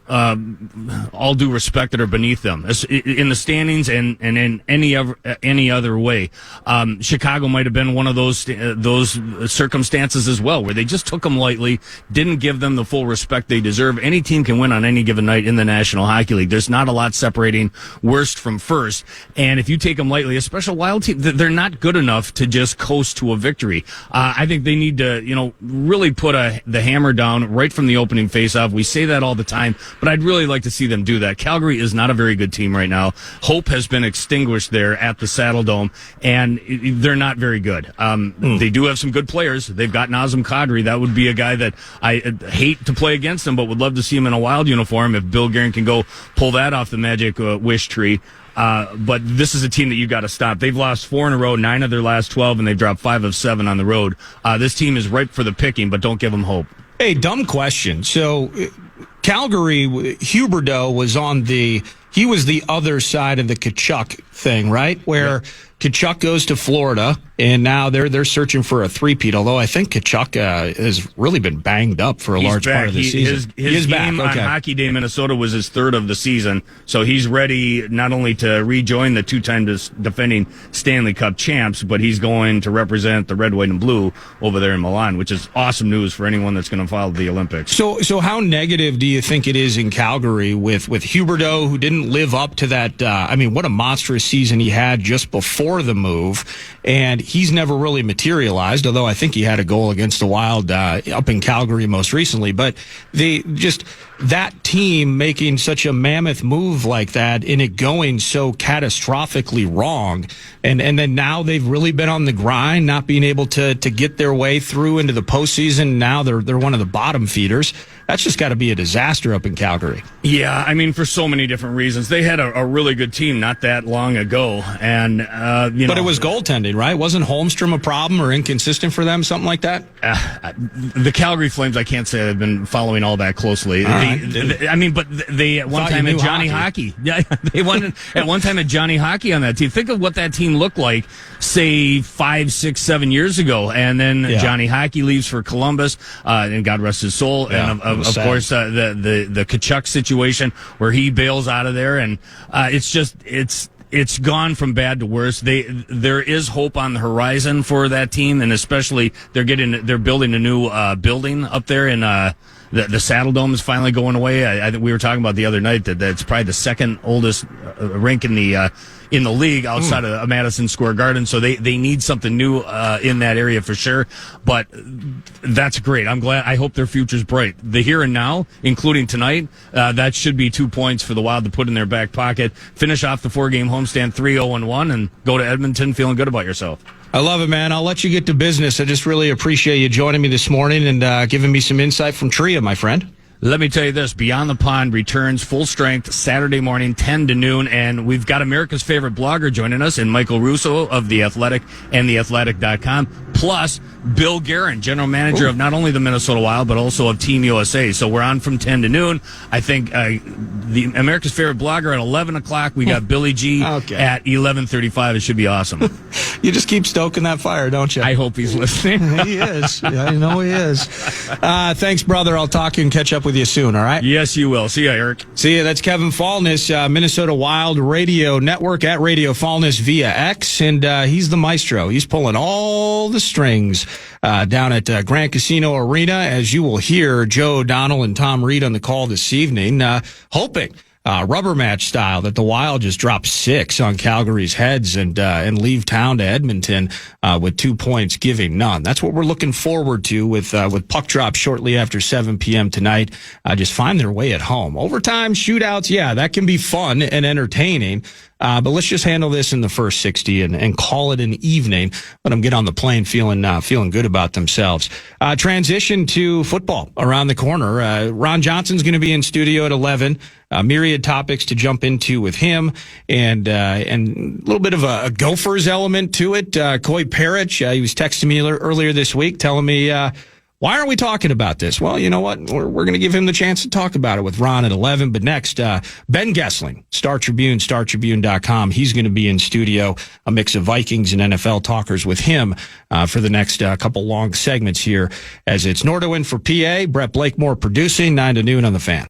Speaker 5: all due respect, that are beneath them in the standings and in any other way. Chicago might have been one of those circumstances as well, where they just took them lightly, didn't give them the full respect they deserve. Any team can win on any given night in the National Hockey League. There's not a lot separating worst from first, and if you take them lightly, a special Wild team, they're not good enough to just coast to a victory. I think they need to, really put the hammer down right from the opening faceoff. We say that all the time, but I'd really like to see them do that. Calgary is not a very good team right now. Hope has been extinguished there at the Saddle Dome, and they're not very good. They do have some good players. They've got Nazem Kadri. That would be a guy that I hate to play against him, but would love to see him in a Wild uniform if Bill Guerin can go pull that off the magic wish tree. But this is a team that you got to stop. They've lost 4 in a row, 9 of their last 12, and they've dropped 5 of 7 on the road. This team is ripe for the picking, but don't give them hope.
Speaker 2: Hey, dumb question. So Calgary, Huberdeau he was the other side of the Tkachuk thing, right? Where Tkachuk goes to Florida, and now they're searching for a three-peat, although I think Tkachuk has really been banged up for a large part of the season.
Speaker 5: His game on Hockey Day Minnesota was his 3rd of the season, so he's ready not only to rejoin the 2-time defending Stanley Cup champs, but he's going to represent the red, white, and blue over there in Milan, which is awesome news for anyone that's going to follow the Olympics.
Speaker 2: So how negative do you think it is in Calgary with Huberdeau, who didn't live up to that? What a monstrous season he had just before the move, and he's never really materialized, although I think he had a goal against the Wild up in Calgary most recently. But that team making such a mammoth move like that and it going so catastrophically wrong, and then now they've really been on the grind, not being able to get their way through into the postseason. Now they're one of the bottom feeders. That's just got to be a disaster up in Calgary.
Speaker 5: Yeah, for so many different reasons. They had a really good team not that long ago, and
Speaker 2: but it was goaltending, right? Wasn't Holmstrom a problem or inconsistent for them, something like that?
Speaker 5: The Calgary Flames, I can't say I've been following all that closely. But they at one time had Johnny Hockey. Yeah, they won at one time had Johnny Hockey on that team. Think of what that team looked like, say 5, 6, 7 years ago, and then Johnny Hockey leaves for Columbus, and God rest his soul, and of course the Tkachuk situation where he bails out of there, and it's gone from bad to worse. There is hope on the horizon for that team, and especially they're building a new building up there in the Saddle Dome is finally going away. I think we were talking about the other night that it's probably the second oldest rink in the in the league outside of Madison Square Garden. So they need something new in that area for sure. But that's great. I'm glad. I hope their future's bright. The here and now, including tonight, that should be 2 points for the Wild to put in their back pocket. Finish off the 4-game homestand 3-0-1 and go to Edmonton feeling good about yourself.
Speaker 2: I love it, man. I'll let you get to business. I just really appreciate you joining me this morning and giving me some insight from Tria, my friend.
Speaker 5: Let me tell you this, Beyond the Pond returns full strength Saturday morning, 10 to noon, and we've got America's favorite blogger joining us in Michael Russo of The Athletic and TheAthletic.com, plus Bill Guerin, general manager of not only the Minnesota Wild, but also of Team USA. So we're on from 10 to noon. I think the America's favorite blogger at 11 o'clock. We got Billy G at 11:35. It should be awesome.
Speaker 2: You just keep stoking that fire, don't you?
Speaker 5: I hope he's listening.
Speaker 2: He is. Yeah, I know he is. Thanks, brother. I'll talk to you and catch up with you soon, all right?
Speaker 5: Yes, you will. See ya, Eric.
Speaker 2: See ya. That's Kevin Falness, Minnesota Wild Radio Network at Radio Falness via X, and he's the maestro. He's pulling all the strings down at Grand Casino Arena, as you will hear Joe O'Donnell and Tom Reed on the call this evening, hoping rubber match style that the Wild just drop 6 on Calgary's heads and leave town to Edmonton with 2 points, giving none. That's what we're looking forward to with puck drop shortly after 7 p.m. tonight. Just find their way at home. Overtime shootouts, yeah, that can be fun and entertaining. But let's just handle this in the first 60 and call it an evening. Let them get on the plane feeling good about themselves. Transition to football around the corner. Ron Johnson's going to be in studio at 11. Myriad topics to jump into with him, and a little bit of a Gophers element to it. Coy Parrish, he was texting me earlier this week telling me, why aren't we talking about this? Well, you know what? We're going to give him the chance to talk about it with Ron at 11. But next, Ben Gessling, Star Tribune, StarTribune.com. He's going to be in studio, a mix of Vikings and NFL talkers with him for the next couple long segments here, as it's Nordo in for PA, Brett Blakemore producing, 9 to noon on the Fan.